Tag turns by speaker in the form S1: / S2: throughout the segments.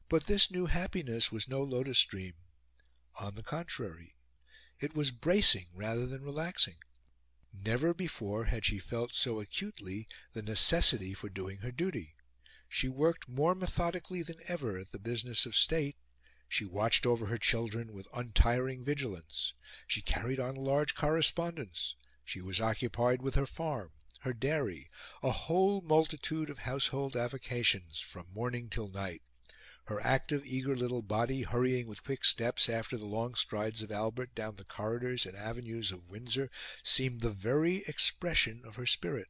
S1: But this new happiness was no lotus dream. On the contrary, it was bracing rather than relaxing. Never before had she felt so acutely the necessity for doing her duty. She worked more methodically than ever at the business of state. She watched over her children with untiring vigilance. She carried on a large correspondence. She was occupied with her farm, her dairy, a whole multitude of household avocations, from morning till night. Her active, eager little body, hurrying with quick steps after the long strides of Albert down the corridors and avenues of Windsor, seemed the very expression of her spirit.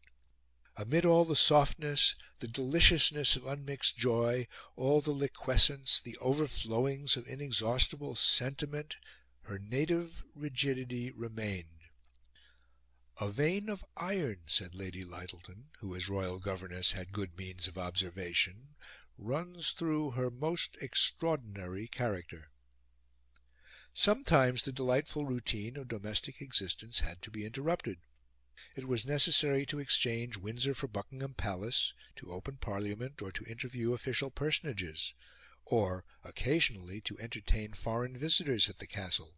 S1: Amid all the softness, the deliciousness of unmixed joy, all the liquescence, the overflowings of inexhaustible sentiment, her native rigidity remained. "A vein of iron," said Lady Lyttelton, who as royal governess had good means of observation, "runs through her most extraordinary character." Sometimes the delightful routine of domestic existence had to be interrupted. It was necessary to exchange Windsor for Buckingham Palace, to open Parliament, or to interview official personages, or occasionally to entertain foreign visitors at the castle.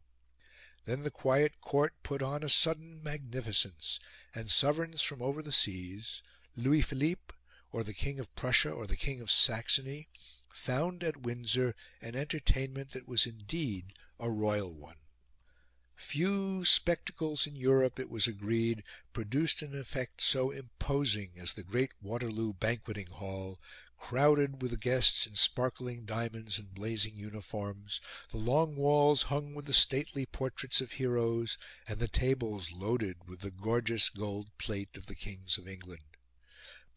S1: Then the quiet court put on a sudden magnificence, and sovereigns from over the seas, Louis Philippe, or the King of Prussia, or the King of Saxony, found at Windsor an entertainment that was indeed a royal one. Few spectacles in Europe, it was agreed, produced an effect so imposing as the great Waterloo banqueting hall, crowded with guests in sparkling diamonds and blazing uniforms, the long walls hung with the stately portraits of heroes, and the tables loaded with the gorgeous gold plate of the kings of England.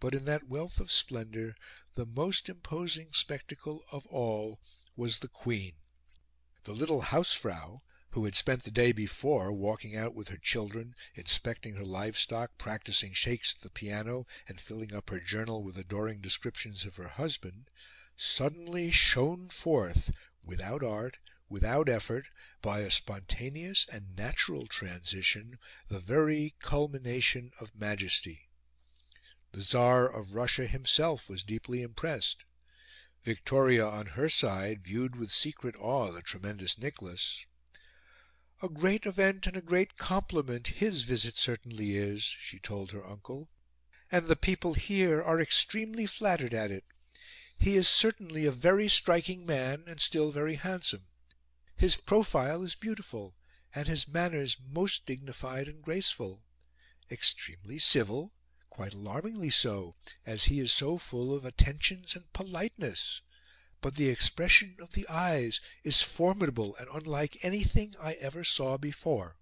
S1: But in that wealth of splendour, the most imposing spectacle of all was the Queen. The little Hausfrau, who had spent the day before walking out with her children, inspecting her livestock, practising shakes at the piano, and filling up her journal with adoring descriptions of her husband, suddenly shone forth, without art, without effort, by a spontaneous and natural transition, the very culmination of majesty. The Tsar of Russia himself was deeply impressed. Victoria, on her side, viewed with secret awe the tremendous Nicholas. "A great event and a great compliment his visit certainly is," she told her uncle, "and the people here are extremely flattered at it. He is certainly a very striking man, and still very handsome. His profile is beautiful, and his manners most dignified and graceful. Extremely civil, quite alarmingly so, as he is so full of attentions and politeness. But the expression of the eyes is formidable and unlike anything I ever saw before."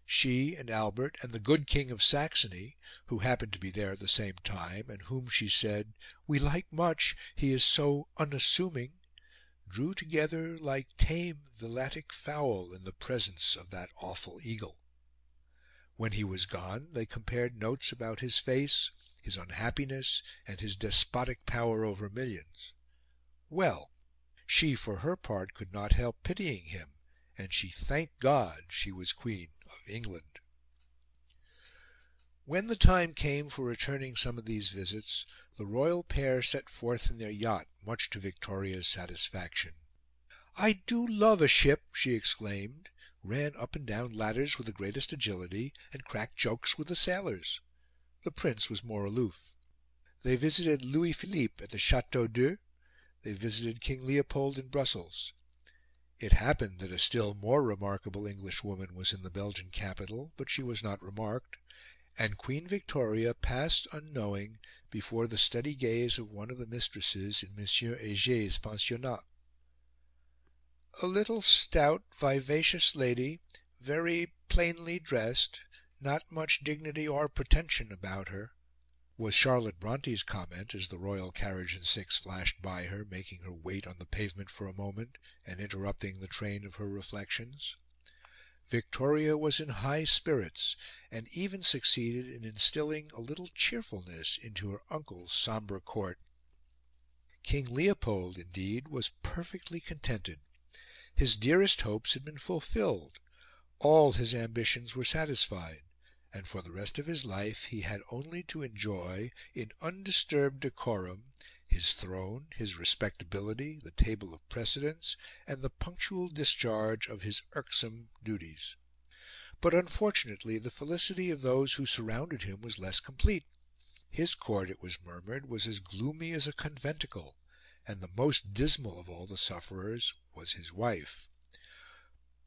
S1: She and Albert and the good King of Saxony, who happened to be there at the same time, and whom she said, "We like much, he is so unassuming," drew together like tame villatic fowl in the presence of that awful eagle. When he was gone, they compared notes about his face, his unhappiness, and his despotic power over millions. Well, she, for her part, could not help pitying him, and she thanked God she was Queen of England. When the time came for returning some of these visits, the royal pair set forth in their yacht, much to Victoria's satisfaction. "I do love a ship!" she exclaimed, ran up and down ladders with the greatest agility, and cracked jokes with the sailors. The Prince was more aloof. They visited Louis Philippe at the Chateau d'Eu. They visited King Leopold in Brussels. It happened that a still more remarkable Englishwoman was in the Belgian capital, but she was not remarked, and Queen Victoria passed unknowing before the steady gaze of one of the mistresses in Monsieur Heger's pensionnat. A little stout, vivacious lady, very plainly dressed, not much dignity or pretension about her, was Charlotte Bronte's comment as the royal carriage and six flashed by her, making her wait on the pavement for a moment and interrupting the train of her reflections. Victoria was in high spirits, and even succeeded in instilling a little cheerfulness into her uncle's sombre court. King Leopold, indeed, was perfectly contented. His dearest hopes had been fulfilled. All his ambitions were satisfied, and for the rest of his life he had only to enjoy, in undisturbed decorum, his throne, his respectability, the table of precedence, and the punctual discharge of his irksome duties. But unfortunately the felicity of those who surrounded him was less complete. His court, it was murmured, was as gloomy as a conventicle, and the most dismal of all the sufferers was his wife.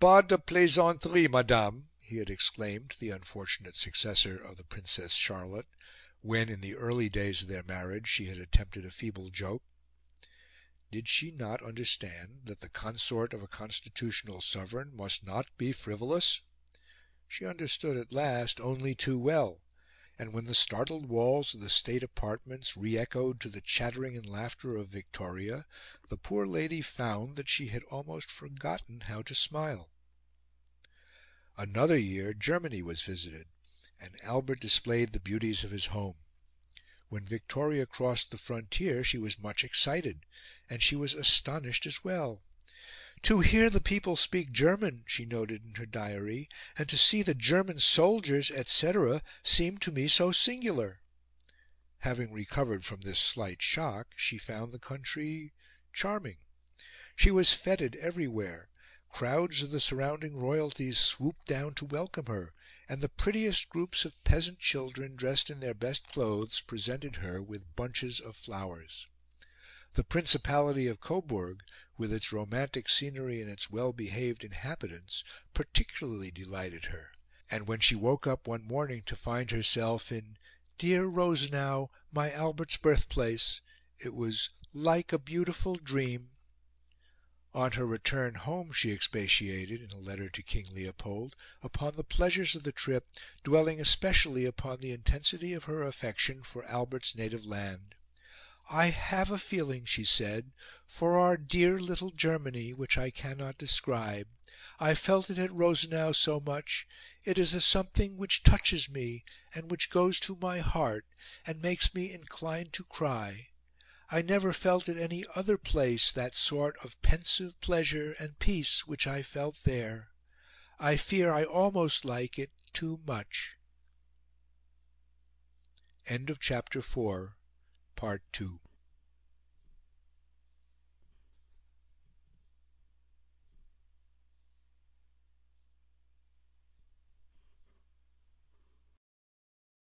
S1: "Pas de plaisanterie, madame," he had exclaimed to the unfortunate successor of the Princess Charlotte, when, in the early days of their marriage, she had attempted a feeble joke. Did she not understand that the consort of a constitutional sovereign must not be frivolous? She understood at last only too well, and when the startled walls of the state apartments re-echoed to the chattering and laughter of Victoria, the poor lady found that she had almost forgotten how to smile. Another year Germany was visited, and Albert displayed the beauties of his home. When Victoria crossed the frontier she was much excited, and she was astonished as well. "To hear the people speak German," she noted in her diary, "and to see the German soldiers, etc., seemed to me so singular." Having recovered from this slight shock, she found the country charming. She was feted everywhere; crowds of the surrounding royalties swooped down to welcome her, and the prettiest groups of peasant children, dressed in their best clothes, presented her with bunches of flowers. The Principality of Coburg, with its romantic scenery and its well-behaved inhabitants, particularly delighted her; and when she woke up one morning to find herself in "dear Rosenau, my Albert's birthplace," it was "like a beautiful dream." On her return home she expatiated, in a letter to King Leopold, upon the pleasures of the trip, dwelling especially upon the intensity of her affection for Albert's native land. "I have a feeling," she said, "for our dear little Germany, which I cannot describe. I felt it at Rosenau so much. It is a something which touches me, and which goes to my heart, and makes me inclined to cry. I never felt at any other place that sort of pensive pleasure and peace which I felt there. I fear I almost like it too much." End of Chapter 4, Part 2.